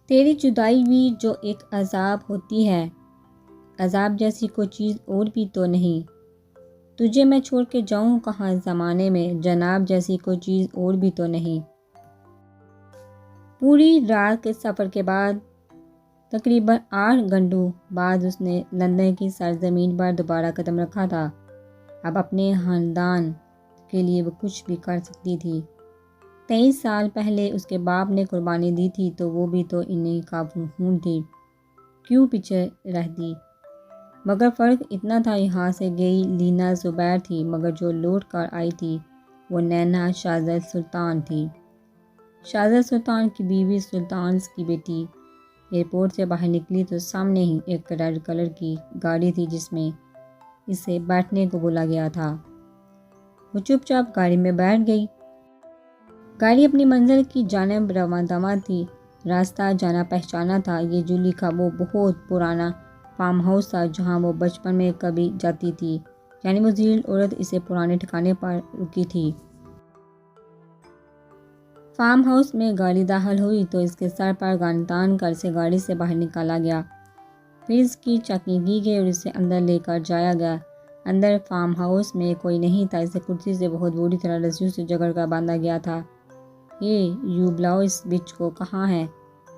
تیری جدائی بھی جو ایک عذاب ہوتی ہے، عذاب جیسی کوئی چیز اور بھی تو نہیں۔ تجھے میں چھوڑ کے جاؤں کہاں زمانے میں، جناب جیسی کوئی چیز اور بھی تو نہیں۔ پوری رات کے سفر کے بعد تقریباً 8 گھنٹوں بعد اس نے لندن کی سرزمین پر دوبارہ قدم رکھا تھا۔ اب اپنے خاندان کے لیے وہ کچھ بھی کر سکتی تھی۔ 23 سال پہلے اس کے باپ نے قربانی دی تھی تو وہ بھی تو انہی کا خون تھی، کیوں پیچھے رہتی؟ مگر فرق اتنا تھا، یہاں سے گئی لینا زبیر تھی، مگر جو لوٹ کر آئی تھی وہ نینا شہزاد سلطان تھی، شہزاد سلطان کی بیوی، سلطان کی بیٹی۔ ایئرپورٹ سے باہر نکلی تو سامنے ہی ایک ریڈ کلر کی گاڑی تھی جس میں اسے بیٹھنے کو بولا گیا تھا۔ وہ چپ چاپ گاڑی میں بیٹھ گئی۔ گاڑی اپنی منزل کی جانب رواں دواں تھی۔ راستہ جانا پہچانا تھا، یہ جولی کا وہ بہت پرانا فارم ہاؤس تھا جہاں وہ بچپن میں کبھی جاتی تھی، یعنی وہ ذلیل عورت اسے پرانے ٹھکانے پر رکی تھی۔ فارم ہاؤس میں گاڑی داخل ہوئی تو اس کے سر پر گن تان کر اسے گاڑی سے باہر نکالا گیا، پھر اس کی چیکنگ کی گئی اور اسے اندر لے کر جایا گیا۔ اندر فارم ہاؤس میں کوئی نہیں تھا، اسے کرسی سے بہت بری طرح رسیوں سے جکڑ کر باندھا گیا تھا۔ یو بلاؤ اس بچ کو، کہاں ہے؟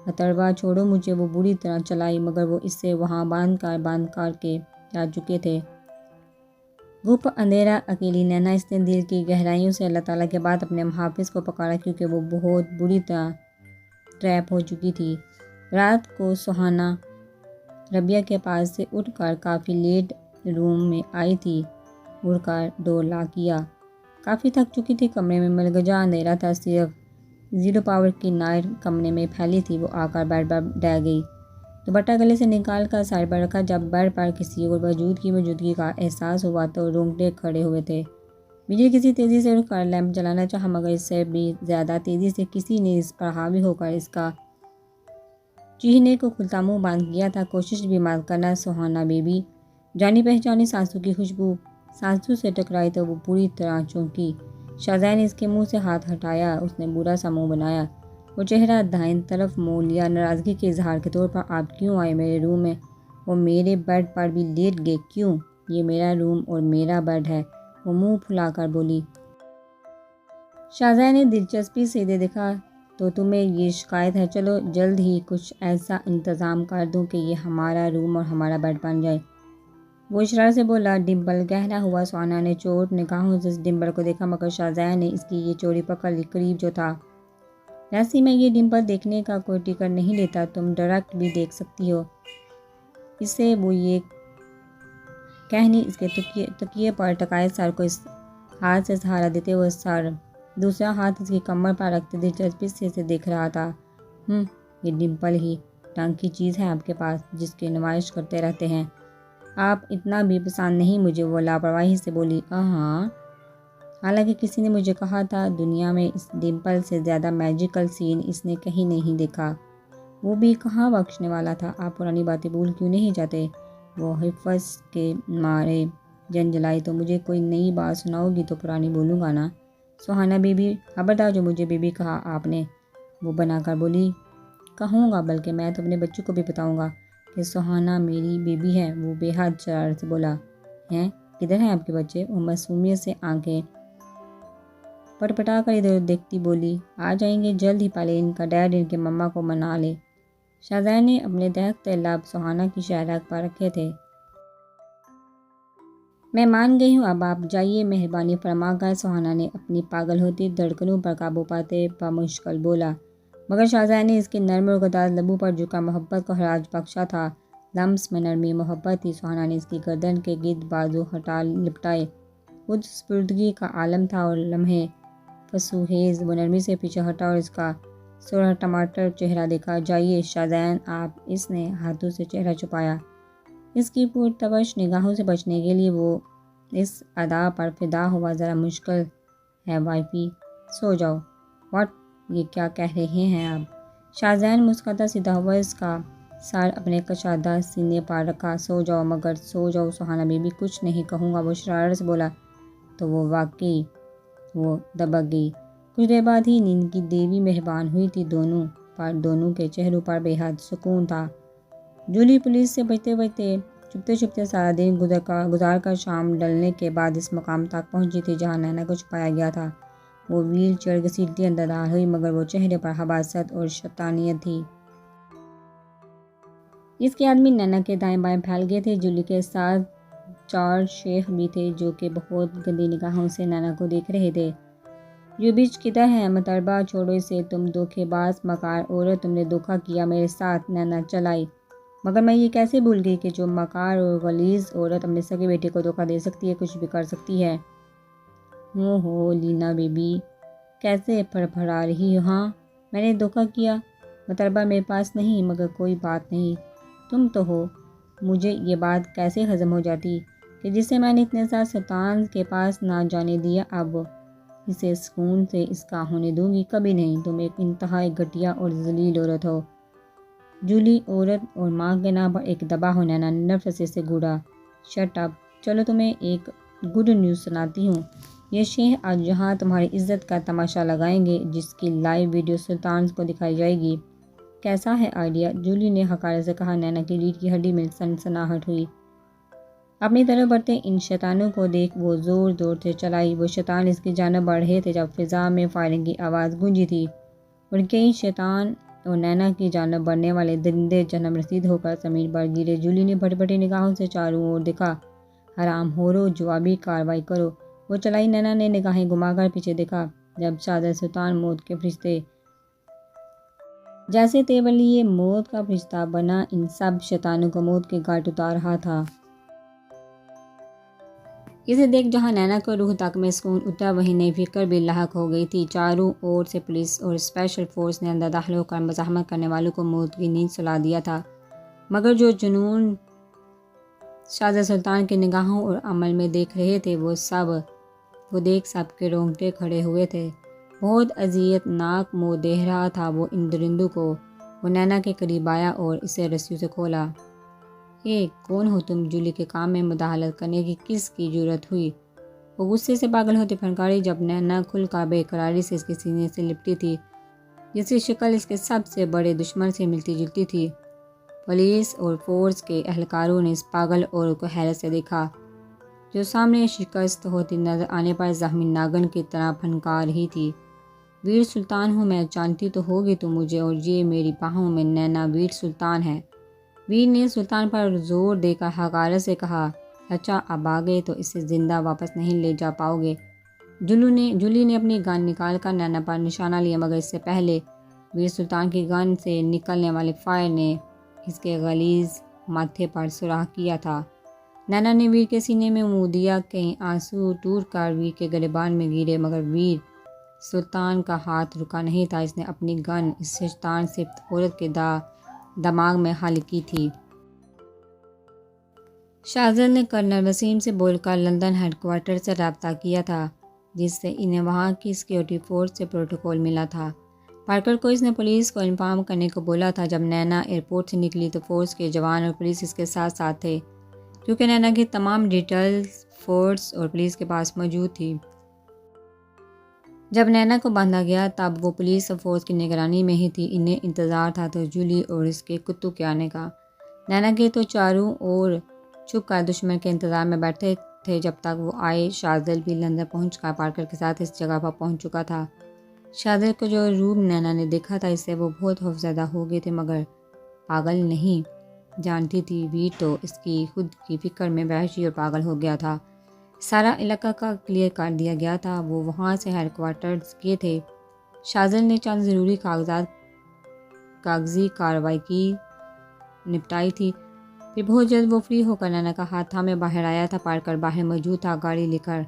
اتروا چھوڑو مجھے، وہ بری طرح چلائی، مگر وہ اس سے وہاں باندھ کر کے جا چکے تھے۔ گپ اندھیرا، اکیلی نینا، اس نے دل کی گہرائیوں سے اللہ تعالیٰ کے بعد اپنے محافظ کو پکارا، کیونکہ وہ بہت بری طرح ٹریپ ہو چکی تھی۔ رات کو سہانا ربیہ کے پاس سے اٹھ کر کافی لیٹ روم میں آئی تھی، اڑ کر ڈور لاک کیا۔ کافی تھک چکی تھی، کمرے میں ملگجا اندھیرا تھا، صرف 0 پاور کی لائٹ کمرے میں پھیلی تھی۔ وہ آ کر بیڈ پر ڈہ گئی، دوپٹہ گلے سے نکال کر سائڈ پر رکھا۔ جب بیڈ پر کسی اور وجود کی موجودگی کا احساس ہوا تو رونگٹے کھڑے ہوئے تھے۔ بجلی کسی تیزی سے اڑ کر لیمپ جلانا چاہا، مگر اس سے بھی زیادہ تیزی سے کسی نے اس پر حاوی ہو کر اس کا چیخنے کو کھلتا منہ بند کیا تھا۔ کوشش بھی مت کرنا سہانا بیبی، جانی پہچانی سانسوں کی خوشبو سانسوں سے ٹکرائی تو وہ پوری طرح چونکی۔ شہزادے نے اس کے منہ سے ہاتھ ہٹایا، اس نے برا سا منہ بنایا اور چہرہ دائیں طرف موڑ لیا، ناراضگی کے اظہار کے طور پر۔ آپ کیوں آئے میرے روم میں اور میرے بیڈ پر بھی لیٹ گئے کیوں؟ یہ میرا روم اور میرا بیڈ ہے، وہ منہ پھلا کر بولی۔ شہزادے نے دلچسپی سے دیکھا، تو تمہیں یہ شکایت ہے؟ چلو جلد ہی کچھ ایسا انتظام کر دوں کہ یہ ہمارا روم اور ہمارا بیڈ بن جائے، وہ اشارے سے بولا۔ ڈمپل گہرا ہوا، سہانا نے چوٹ نگاہوں سے ڈمپل کو دیکھا، مگر شہزادے نے اس کی یہ چوڑی پکڑ لی قریب جو تھا۔ ویسے میں یہ ڈمپل دیکھنے کا کوئی ٹکٹ نہیں لیتا، تم ڈائریکٹ بھی دیکھ سکتی ہو اسے، وہ یہ کہنی اس کے تکیے پر ٹکائے سر کو اس ہاتھ سے سہارا دیتے ہوئے سر دوسرا ہاتھ اس کی کمر پر رکھتے دلچسپی سے اسے دیکھ رہا تھا۔ یہ ڈمپل ہی ڈھنگ کی چیز ہے آپ کے پاس جس کی نمائش کرتے رہتے ہیں، آپ اتنا بھی پسند نہیں مجھے، وہ لاپرواہی سے بولی۔ ہاں، حالانکہ کسی نے مجھے کہا تھا دنیا میں اس ڈمپل سے زیادہ میجیکل سین اس نے کہیں نہیں دیکھا، وہ بھی کہاں بخشنے والا تھا۔ آپ پرانی باتیں بھول کیوں نہیں جاتے؟ وہ حفظ کے مارے جلائی، تو مجھے کوئی نئی بات سناؤ گی تو پرانی بولوں گا نا۔ سہانا بیبی، خبردار جو مجھے بیبی کہا آپ نے، وہ بنا کر بولی۔ کہوں گا، بلکہ میں تو اپنے بچوں کو بھی بتاؤں گا کہ سہانا میری بیبی ہے، وہ بے حد شرارت سے بولا۔ ہیں، کدھر ہیں آپ کے بچے؟ وہ معصومیت سے آنکھیں پٹپٹا کر ادھر دیکھتی بولی۔ آ جائیں گے جلد ہی، پہلے ان کا ڈیڈ ان کے مما کو منا لے۔ شہزادے نے اپنے دہکتے لب سہانا کی شہرک پر رکھے تھے۔ میں مان گئی ہوں، اب آپ جائیے، مہربانی فرما کر، سہانا نے اپنی پاگل ہوتی دھڑکنوں پر قابو پاتے بمشکل بولا، مگر شہزادے نے اس کے نرم اور گداز لبوں پر جھکا محبت کو خراج بخشا تھا۔ لمس میں نرمی محبت تھی۔ سہانا نے اس کی گردن کے گرد بازو ہٹا لپٹائے، خود سپردگی کا عالم تھا اور لمحے فسوخیز وہ نرمی سے پیچھے ہٹا اور اس کا سرخ ٹماٹر چہرہ دیکھا۔ جائیے شہزادین آپ، اس نے ہاتھوں سے چہرہ چھپایا۔ اس کی پرتوش نگاہوں سے بچنے کے لیے وہ اس ادا پر فدا ہوا، ذرا مشکل ہے وائفی، سو جاؤ۔ واٹ، یہ کیا کہہ رہے ہیں آپ؟ شہزادین مسکراتا سیدھا ہوا، اس کا سر اپنے کشادہ سینے پر رکھا۔ سو جاؤ، مگر سو جاؤ سہانا بیبی، کچھ نہیں کہوں گا، وہ شرارت سے بولا۔ تو وہ دبک گئی۔ کچھ دیر بعد ہی نیند کی دیوی مہربان ہوئی تھی، دونوں پر دونوں کے چہروں پر بے حد سکون تھا۔ جولی پولیس سے بچتے بچتے چھپتے چھپتے سارا دن گزار کر شام ڈلنے کے بعد اس مقام تک پہنچی تھی جہاں نینا کو چھپایا گیا تھا۔ وہ ویل چیئر گھسیٹتی اندر داخل ہوئی مگر وہ چہرے پر حماست اور شیطانیت تھی۔ اس کے آدمی نینا کے دائیں بائیں پھیل گئے تھے۔ جولی کے ساتھ 4 شیخ بھی تھے جو کہ بہت گندی نگاہوں سے نینا کو دیکھ رہے تھے۔ یہ بچ کدھر ہے؟ مطربہ چھوڑو اسے، تم دھوکے باز مکار عورت، تم نے دھوکا کیا میرے ساتھ، نینا چلائی۔ مگر میں یہ کیسے بھول گئی کہ جو مکار اور غلیظ عورت اپنے سگے بیٹے کو دھوکا دے سکتی ہے کچھ بھی کر سکتی ہے۔ ہو لینا بیبی، کیسے پھڑپھڑا رہی ہو؟ ہاں میں نے دھوکا کیا، مطربہ میرے پاس نہیں، مگر کوئی بات نہیں، تم تو ہو۔ مجھے یہ بات کیسے ہضم ہو جاتی کہ جسے میں نے اتنے سال سلطان کے پاس نہ جانے دیا اب اسے سکون سے اس کا ہونے دوں گی؟ کبھی نہیں، تم ایک انتہائی گھٹیا اور ذلیل عورت ہو۔ جولی، عورت اور ماں کے نام پر ایک دبا ہو، نینا نے نفرت سے اسے گھوڑا۔ شٹ اپ، چلو تمہیں ایک گڈ نیوز سناتی ہوں۔ یہ شیخ آج یہاں تمہاری عزت کا تماشا لگائیں گے جس کی لائیو ویڈیو سلطان کو دکھائی جائے گی۔ کیسا ہے آئیڈیا؟ جولی نے حقارت سے کہا۔ نینا کی ریڑھ کی ہڈی میں سنسناہٹ ہوئی۔ اپنی طرف بڑھتے ان شیطانوں کو دیکھ وہ زور زور سے چلائی۔ وہ شیطان اس کی جانب بڑھ رہے تھے جب فضا میں فائرنگ کی آواز گونجی تھی اور کئی شیطان اور نینا کی جانب بڑھنے والے درندے جنم رسید ہو کر زمین پر گرے۔ جولی نے بھٹی بھٹی نگاہوں سے چاروں اور دیکھا۔ حرام ہورو، جوابی کارروائی کرو، وہ چلائی۔ نینا نے نگاہیں گھما کر پیچھے دیکھا جب شاہزادہ سلطان موت کے فرشتے جیسے تیور لیے موت کا فرشتہ بنا ان سب شیطانوں کو موت کے گھاٹ اتار رہا تھا۔ اسے دیکھ جہاں نینا کو روح تک میں سکون اترا وہیں نئی فکر بھی لاحق ہو گئی تھی۔ چاروں اور سے پولیس اور اسپیشل فورس نے اندر داخل ہو کر مزاحمت کرنے والوں کو موت کی نیند سلا دیا تھا، مگر جو جنون شاہزادہ سلطان کی نگاہوں اور عمل میں دیکھ رہے تھے وہ دیکھ سب کے رونگٹے کھڑے ہوئے تھے۔ بہت اذیت ناک منہ دیکھ رہا تھا وہ ان درندوں کو۔ وہ نینا کے قریب آیا اور اسے رسیوں سے کھولا۔ کون ہو تم؟ جولی کے کام میں مداخلت کرنے کی کس کی جرأت ہوئی؟ وہ غصے سے پاگل ہوتی پھنکاری جب نینا کھل کر بے قراری سے اس کے سینے سے لپٹی تھی جس کی شکل اس کے سب سے بڑے دشمن سے ملتی جلتی تھی۔ پولیس اور فورس کے اہلکاروں نے اس پاگل عورت کو حیرت سے دیکھا جو سامنے شکست ہوتی نظر آنے پر زخمی ناگن کی طرح پھنکا رہی تھی۔ ویر سلطان ہوں میں، جانتی تو ہوگی تم مجھے، اور یہ میری باہوں میں نینا ویر سلطان ہے۔ ویر نے سلطان پر زور دے کر حقارت سے کہا۔ اچھا اب آ گئے تو اسے زندہ واپس نہیں لے جا پاؤ گے۔ جولی نے اپنی گن نکال کر نینا پر نشانہ لیا مگر اس سے پہلے ویر سلطان کی گن سے نکلنے والے فائر نے اس کے غلیظ ماتھے پر سوراخ کیا تھا۔ نینا نے ویر کے سینے میں منہ دیا، کہیں آنسو ٹوٹ کر ویر کے گریبان میں گرے مگر ویر سلطان کا ہاتھ رکا نہیں تھا۔ اس نے اپنی گن اس شیطان صفت عورت کے دماغ میں حل کی تھی۔ شاہزادے نے کرنل وسیم سے بول کر لندن ہیڈ کوارٹر سے رابطہ کیا تھا جس سے انہیں وہاں کی سیکیورٹی فورس سے پروٹوکول ملا تھا۔ پارکر کو اس نے پولیس کو انفارم کرنے کو بولا تھا۔ جب نینا ایئرپورٹ سے نکلی تو فورس کے جوان اور پولیس اس کے ساتھ ساتھ تھے کیونکہ نینا کی تمام ڈیٹیلز فورس اور پولیس کے پاس موجود تھی۔ جب نینا کو باندھا گیا تب وہ پولیس اور فورس کی نگرانی میں ہی تھی۔ انہیں انتظار تھا تو جولی اور اس کے کتوں کے آنے کا۔ نینا کے تو چاروں اور چھپ کر دشمن کے انتظار میں بیٹھے تھے جب تک وہ آئے۔ شاہزادہ بھی لندن پہنچ کر پارکر کے ساتھ اس جگہ پر پہنچ چکا تھا۔ شاہزادے کو جو روپ نینا نے دیکھا تھا اس سے وہ بہت خوفزدہ ہو گئے تھے مگر پاگل نہیں۔ جانتی تھی ویر تو اس کی خود کی فکر میں وحشی اور پاگل ہو گیا تھا۔ سارا علاقہ کا کلیئر کر دیا گیا تھا۔ وہ وہاں سے ہیڈ کوارٹرز گئے تھے۔ شاہزادے نے چند ضروری کاغذی کارروائی نپٹائی تھی، پھر بہت جلد وہ فری ہو کر نینا کا ہاتھ تھامے باہر آیا تھا۔ پارکر باہر موجود تھا گاڑی لے کر۔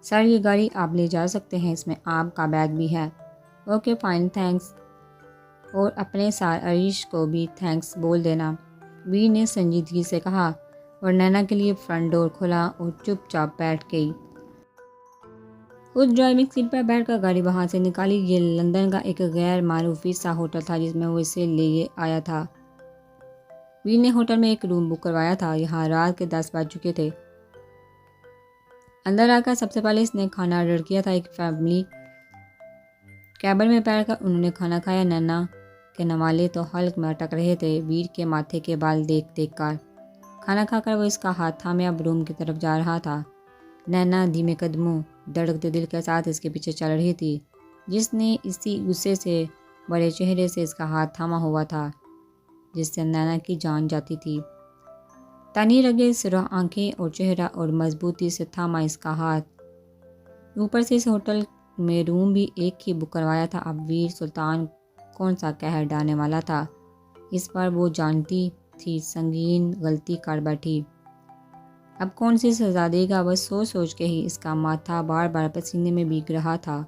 سر یہ گاڑی آپ لے جا سکتے ہیں، اس میں آپ کا بیگ بھی ہے۔ اوکے فائن تھینکس، اور اپنے سار عریش کو بھی تھینکس بول دینا، ویر نے سنجیدگی سے کہا اور نینا کے لیے فرنٹ ڈور کھولا اور چپ چاپ بیٹھ گئی۔ خود ڈرائیونگ سیٹ پر بیٹھ کر گاڑی وہاں سے نکالی۔ یہ لندن کا ایک غیر معروفی سا ہوٹل تھا جس میں وہ اسے لے آیا تھا۔ ویر نے ہوٹل میں ایک روم بک کروایا تھا۔ یہاں رات کے 10 بج چکے تھے۔ اندر آ کر سب سے پہلے اس نے کھانا آرڈر کیا تھا۔ ایک فیملی کیبن میں بیٹھ کر انہوں نے کھانا کھایا۔ نینا کے نوالے تو حلق میں اٹک رہے تھے ویر کے ماتھے کے بال دیکھ دیکھ کر۔ کھانا کھا کر وہ اس کا ہاتھ تھامے اب روم کی طرف جا رہا تھا۔ نینا دھیمے قدموں دھڑکتے دل کے ساتھ اس کے پیچھے چل رہی تھی، جس نے اسی غصے سے بڑے چہرے سے اس کا ہاتھ تھاما ہوا تھا جس سے نینا کی جان جاتی تھی۔ تنی رگے سرخ آنکھیں اور چہرہ اور مضبوطی سے تھاما اس کا ہاتھ۔ اوپر سے اس ہوٹل میں روم بھی ایک ہی بک کروایا تھا۔ اب ویر سلطان کون سا قہر ڈالنے والا تھا اس پر وہ جانتی تھی، سنگین غلطی کر بیٹھی۔ اب کون سی سزا دے گا، بس سوچ سوچ کے ہی اس کا ماتھا بار بار پسینے میں بھیگ رہا تھا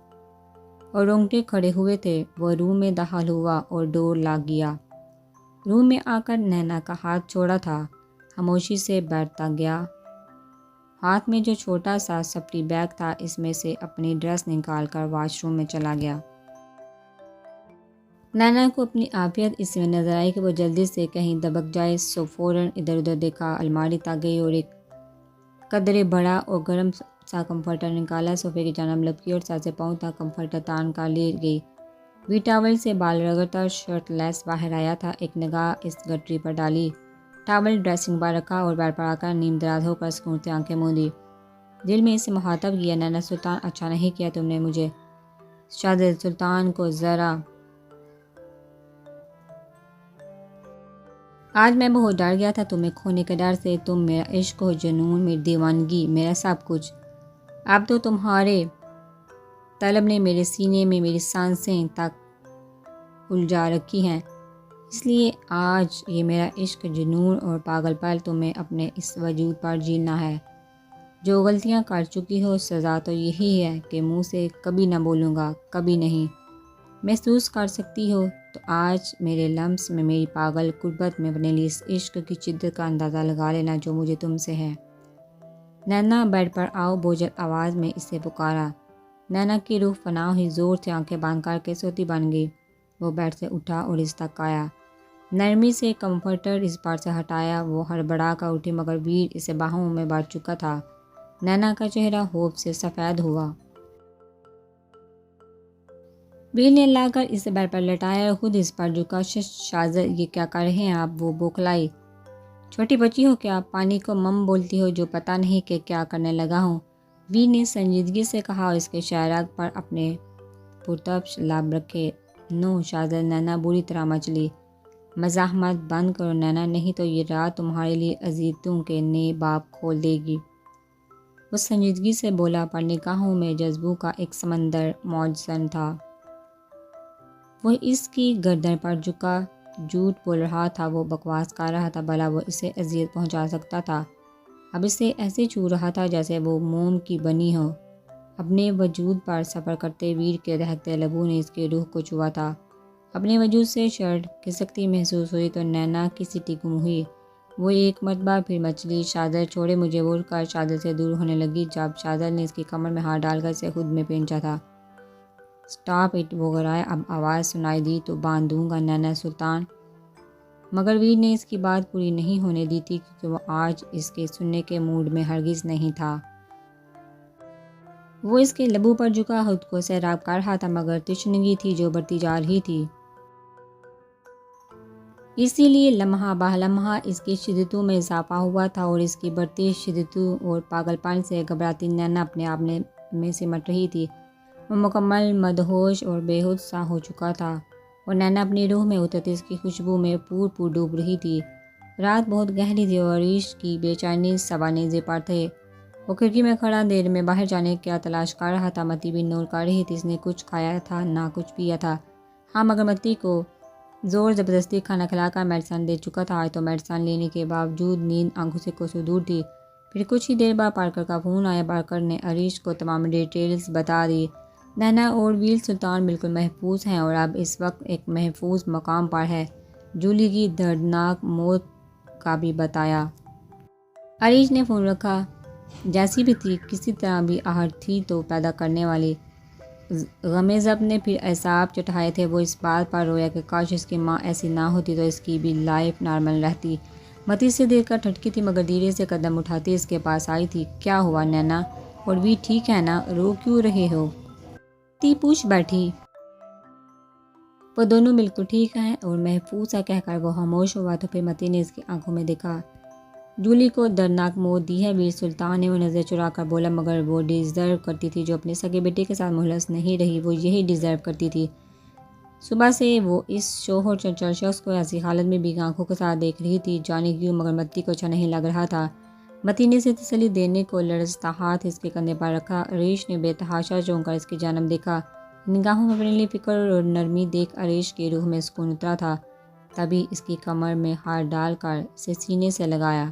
اور رونگٹے کھڑے ہوئے تھے۔ وہ روم میں داخل ہوا اور ڈور لاگ گیا۔ روم میں آ کر نینا کا ہاتھ چھوڑا تھا، خاموشی سے بیٹھتا گیا۔ ہاتھ میں جو چھوٹا سا سفری بیگ تھا اس میں سے اپنی ڈریس نکال کر واش روم میں چلا گیا۔ نینا کو اپنی عافیت اس میں نظر آئی کہ وہ جلدی سے کہیں دبک جائے، سو فوراً ادھر ادھر دیکھا، الماری تک گئی اور ایک قدرے بڑا اور گرم سا کمفرٹر نکالا، صوفے کی جانب لپکی اور سر سے پاؤں تک کمفرٹر تان کر لے گئی۔ وی ٹاول سے بال رگڑتا شرٹ لیس باہر آیا تھا، ایک نگاہ اس گٹری پر ڈالی، ٹاول ڈریسنگ پر رکھا اور بیڈ پر آ کر نیم دراز ہو کر سکون سے آنکھیں موندی۔ دل میں اسے مخاطب کیا، نینا سلطان، اچھا نہیں کیا تم نے مجھے، شہزادے سلطان کو ذرا۔ آج میں بہت ڈر گیا تھا تمہیں کھونے کے ڈر سے، تم میرا عشق ہو، جنون، میری دیوانگی، میرا سب کچھ۔ اب تو تمہارے طلب نے میرے سینے میں میری سانسیں تک الجھا رکھی ہیں، اس لیے آج یہ میرا عشق، جنون اور پاگل پل تمہیں اپنے اس وجود پر جینا ہے۔ جو غلطیاں کر چکی ہو، سزا تو یہی ہے کہ منہ سے کبھی نہ بولوں گا، کبھی نہیں۔ محسوس کر سکتی ہو تو آج میرے لمس میں، میری پاگل قربت میں اپنے لیے اس عشق کی شدت کا اندازہ لگا لینا جو مجھے تم سے ہے۔ نینا بیڈ پر آؤ، بوجھل آواز میں اسے پکارا۔ نینا کی روح فنا ہوئی، زور سے آنکھیں بند کر کے سوتی بن گئی۔ وہ بیڈ سے اٹھا اور اس تک آیا، نرمی سے کمفرٹر اس پر سے ہٹایا۔ وہ ہڑبڑا کر اٹھی مگر ویر اسے باہوں میں بھر چکا تھا۔ نینا کا چہرہ خوف سے سفید ہوا۔ ویر نے لا کر اسے بیڈ پر لٹایا اور خود اس پر جھکا۔ شہزاد، یہ کیا کر رہے ہیں آپ؟ وہ بوکھلائی۔ چھوٹی بچی ہو کیا؟ پانی کو مم بولتی ہو جو پتہ نہیں کہ کیا کرنے لگا ہوں، ویر نے سنجیدگی سے کہا اور اس کے شہرگ پر اپنے پرتپش لب رکھے۔ نو شہزاد، نینا بری طرح مچلی۔ مزاحمت بند کرو نینا، نہیں تو یہ رات تمہارے لیے اذیتوں کے نئے باب کھول دے گی۔ وہ سنجیدگی سے بولا پر نگاہوں میں جذبوں کا ایک سمندر موجزن تھا۔ وہ اس کی گردن پر جھکا جھوٹ بول رہا تھا، وہ بکواس کر رہا تھا، بھلا وہ اسے اذیت پہنچا سکتا تھا؟ اب اسے ایسے چھو رہا تھا جیسے وہ موم کی بنی ہو۔ اپنے وجود پر سفر کرتے ویر کے دہکتے لبوں نے اس کی روح کو چھوا تھا۔ اپنے وجود سے شرٹ کھسکتی محسوس ہوئی تو نینا کی سٹی گم ہوئی۔ وہ ایک مرتبہ پھر مچلی۔ شہزاد چھوڑے مجھے، بول کر شہزاد سے دور ہونے لگی۔ جب شہزاد نے اس کی کمر میں ہاتھ ڈال کر اسے خود میں پینچا تھا۔ اسٹاپ اٹ، وہ گھبرایا۔ اب آواز سنائی دی تو باندھ دوں گا نینا سلطان۔ مگر ویر نے اس کی بات پوری نہیں ہونے دی تھی کیونکہ وہ آج اس کے سننے کے موڈ میں ہرگز نہیں تھا۔ وہ اس کے لبوں پر جھکا خود کو سیراب کر رہا تھا مگر تشنگی تھی جو بڑھتی جا رہی تھی، اسی لیے لمحہ بہ لمحہ اس کی شدتوں میں اضافہ ہوا تھا اور اس کی بڑھتی شدتوں اور پاگل پن سے گھبراتی نینا اپنے آپ میں سمٹ رہی تھی۔ وہ مکمل مدہوش اور بے ہوش سا ہو چکا تھا اور نینا اپنی روح میں اترتی اس کی خوشبو میں پور ڈوب رہی تھی۔ رات بہت گہری تھی اور عشق کی بے چینی سوانیزے پر تھے۔ وہ کھڑکی میں کھڑا دیر میں باہر جانے کا تلاش کر رہا تھا۔ متی بھی نور کر رہی تھی، اس نے کچھ کھایا تھا نہ کچھ پیا تھا۔ ہاں مگر متی کو زور زبردستی کھانا کھلا کر میڈیسن دے چکا تھا، آج تو میڈیسن لینے کے باوجود نیند آنکھوں سے کوسوں دور تھی۔ پھر کچھ ہی دیر بعد پارکر کا فون آیا۔ پارکر نے عریش کو تمام ڈیٹیلز بتا دی۔ نینا اور ویر سلطان بالکل محفوظ ہیں اور اب اس وقت ایک محفوظ مقام پر ہے۔ جولی کی دردناک موت کا بھی بتایا۔ عریش نے فون رکھا۔ جیسی بھی تھی، کسی طرح بھی آہٹ تھی تو پیدا کرنے والی۔ غم ضبط نے پھر اعصاب چٹھائے تھے۔ وہ اس بات پر رویا کہ کاش اس کی ماں ایسی نہ ہوتی تو اس کی بھی لائف نارمل رہتی۔ متی سے دیکھ کر ٹھٹکی تھی مگر دھیرے سے قدم اٹھاتی اس کے پاس آئی تھی۔ کیا ہوا نینا؟ اور بھی ٹھیک ہے نا؟ رو کیوں رہے ہو؟ تی پوچھ بیٹھی۔ وہ دونوں بالکل ٹھیک ہیں اور محفوظ ہے کہہ کر وہ خاموش ہوا تو پھر متی نے اس کی آنکھوں میں دیکھا۔ جولی کو دردناک موت دی ہے۔ ویر سلطان نے وہ نظر چرا کر بولا، مگر وہ ڈیزرو کرتی تھی جو اپنے سگے بیٹے کے ساتھ مخلص نہیں رہی، وہ یہی ڈیزرو کرتی تھی۔ صبح سے وہ اس شوہر چنچل شخص کو ایسی حالت میں بھی آنکھوں کے ساتھ دیکھ رہی تھی، جانے کیوں، مگر متی کو اچھا نہیں لگ رہا تھا۔ متی نے اسے تسلی دینے کو لرزتا ہاتھ اس کے کندھے پر رکھا۔ عریش نے بے تحاشا چونک کر اس کی جانب دیکھا۔ نگاہوں میں اپنے لیے فکر اور نرمی دیکھ عریش کی روح میں سکون اترا تھا۔ تبھی اس کی کمر میں ہاتھ ڈال کر اسے سینے سے لگایا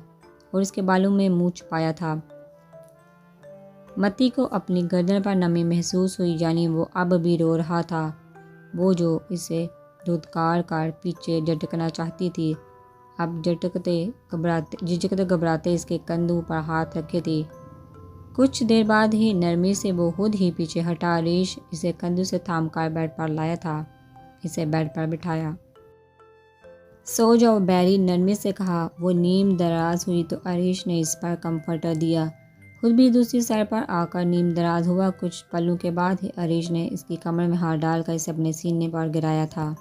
اور اس کے بالوں میں منہ چھپایا تھا۔ متی کو اپنی گردن پر نمی محسوس ہوئی، یعنی وہ اب بھی رو رہا تھا، وہ جو اسے دھتکار کر پیچھے جھٹکنا چاہتی تھی، اب جھجکتے گھبراتے اس کے کندھوں پر ہاتھ رکھے تھی۔ کچھ دیر بعد ہی نرمی سے وہ خود ہی پیچھے ہٹا۔ عریش اسے کندھوں سے تھام کر بیڈ پر لایا تھا، اسے بیڈ پر بٹھایا۔ سو جاؤ بیری، نرمی سے کہا۔ وہ نیم دراز ہوئی تو عریش نے اس پر کمفرٹر دیا، خود بھی دوسری سائڈ پر آ کر نیم دراز ہوا۔ کچھ پلوں کے بعد ہی عریش نے اس کی کمر میں ہاتھ ڈال کر اسے اپنے سینے پر گرایا تھا۔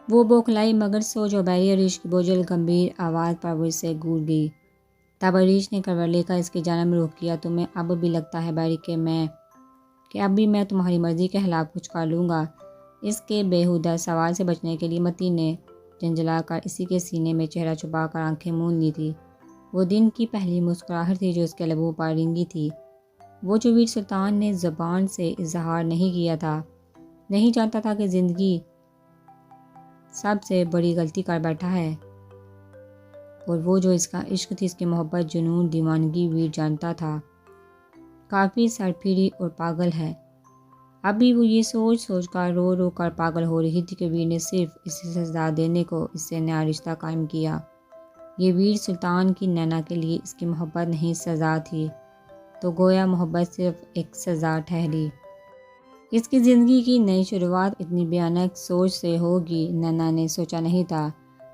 وہ بوکھلائی، مگر سو جاؤ بیری، عریش کی بوجھل گمبھیر آواز پر وہ اسے گھور گئی۔ تب عریش نے کروٹ لے کر اس کی جانب رخ کیا۔ تمہیں اب بھی لگتا ہے بیری کہ اب بھی میں تمہاری مرضی کے خلاف کچھ کر لوں گا؟ اس کے بیہودہ سوال سے بچنے کے لیے متی نے جھنجھلا کر اسی کے سینے میں چہرہ چھپا کر آنکھیں موند لی تھی۔ وہ دن کی پہلی مسکراہٹ تھی جو اس کے لبوں پر رنگی تھی، وہ جو ویر سلطان نے زبان سے اظہار نہیں کیا تھا۔ نہیں جانتا تھا کہ زندگی سب سے بڑی غلطی کر بیٹھا ہے، اور وہ جو اس کا عشق تھی، اس کی محبت، جنون، دیوانگی، ویر جانتا تھا کافی سرپھیری اور پاگل ہے۔ اب بھی وہ یہ سوچ سوچ کر رو رو کر پاگل ہو رہی تھی کہ ویر نے صرف اسے سزا دینے کو اس سے نیا رشتہ قائم کیا۔ یہ ویر سلطان کی نینا کے لیے اس کی محبت نہیں، سزا تھی، تو گویا محبت صرف ایک سزا ٹھہری۔ اس کی زندگی کی نئی شروعات اتنی بھیانک سوچ سے ہوگی، نینا نے سوچا نہیں تھا۔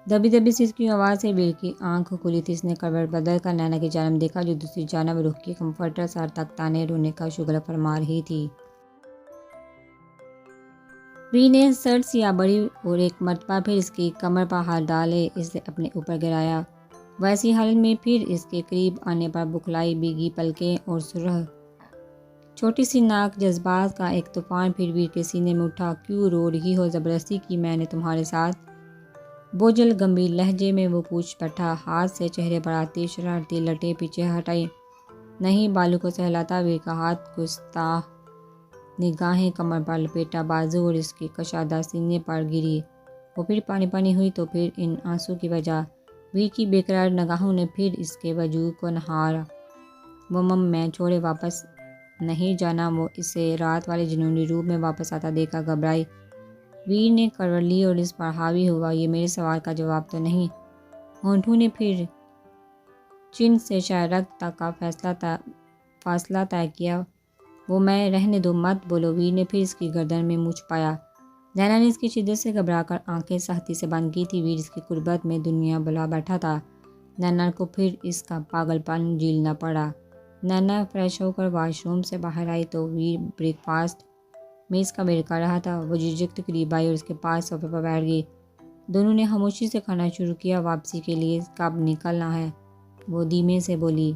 دبی دبی سی اس کی آواز سے ویر کی آنکھ کھلی تھی۔ اس نے کروٹ بدل کر نینا کی جانب دیکھا جو دوسری جانب رخ کی کمفرٹر سر تک تانے رونے کا شغل فرما رہی تھی۔ ویر نے سرد سیاہ بڑی اور ایک مرتبہ پھر اس کی کمر پر ہاتھ ڈالے اسے اپنے اوپر گرایا۔ ویسی حالت میں پھر اس کے قریب آنے پر بکھلائی بھیگی پلکیں اور سرخ چھوٹی سی ناک، جذبات کا ایک طوفان پھر ویر کے سینے میں اٹھا۔ کیوں رو رہی ہو؟ زبردستی کی میں نے تمہارے ساتھ؟ بوجھل گمبھیر لہجے میں وہ پوچھ بیٹھا، ہاتھ سے چہرے پر آتی شرارتی لٹیں پیچھے ہٹائی۔ نہیں، بالوں کو سہلاتا ویر کا ہاتھ گستاخ نگاہیں کمر پر لپیٹا، بازو اور اس کی کشادہ سینے پر گری۔ وہ پھر پانی پانی ہوئی تو پھر ان آنسوں کی وجہ۔ ویر کی بے قرار نگاہوں نے پھر اس کے وجود کو نہارا۔ وہ میں چھوڑے واپس نہیں جانا، وہ اسے رات والے جنونی روپ میں واپس آتا دیکھا گھبرائی۔ ویر نے کروٹ لی اور اس پر حاوی ہوا۔ یہ میرے سوال کا جواب تو نہیں؟ ہونٹوں نے پھر چن سے شاید رگ تک کا فاصلہ طے کیا۔ وہ میں رہنے دو، مت بولو۔ ویر نے پھر اس کی گردن میں منہ چھپایا۔ نینا نے اس کی شدت سے گھبرا کر آنکھیں سختی سے بند کی تھی۔ ویر اس کی قربت میں دنیا بھلا بیٹھا تھا۔ نینا کو پھر اس کا پاگل پن جھیلنا پڑا۔ نینا فریش ہو کر واش روم سے باہر آئی تو ویر بریک فاسٹ میز کا ویٹ کر رہا تھا۔ وہ جھجکتے قریب آئی اور اس کے پاس صوفے پر بیٹھ گئی۔ دونوں نے خاموشی سے کھانا شروع کیا۔ واپسی کے لیے کب نکلنا ہے؟ وہ دھیمے سے بولی۔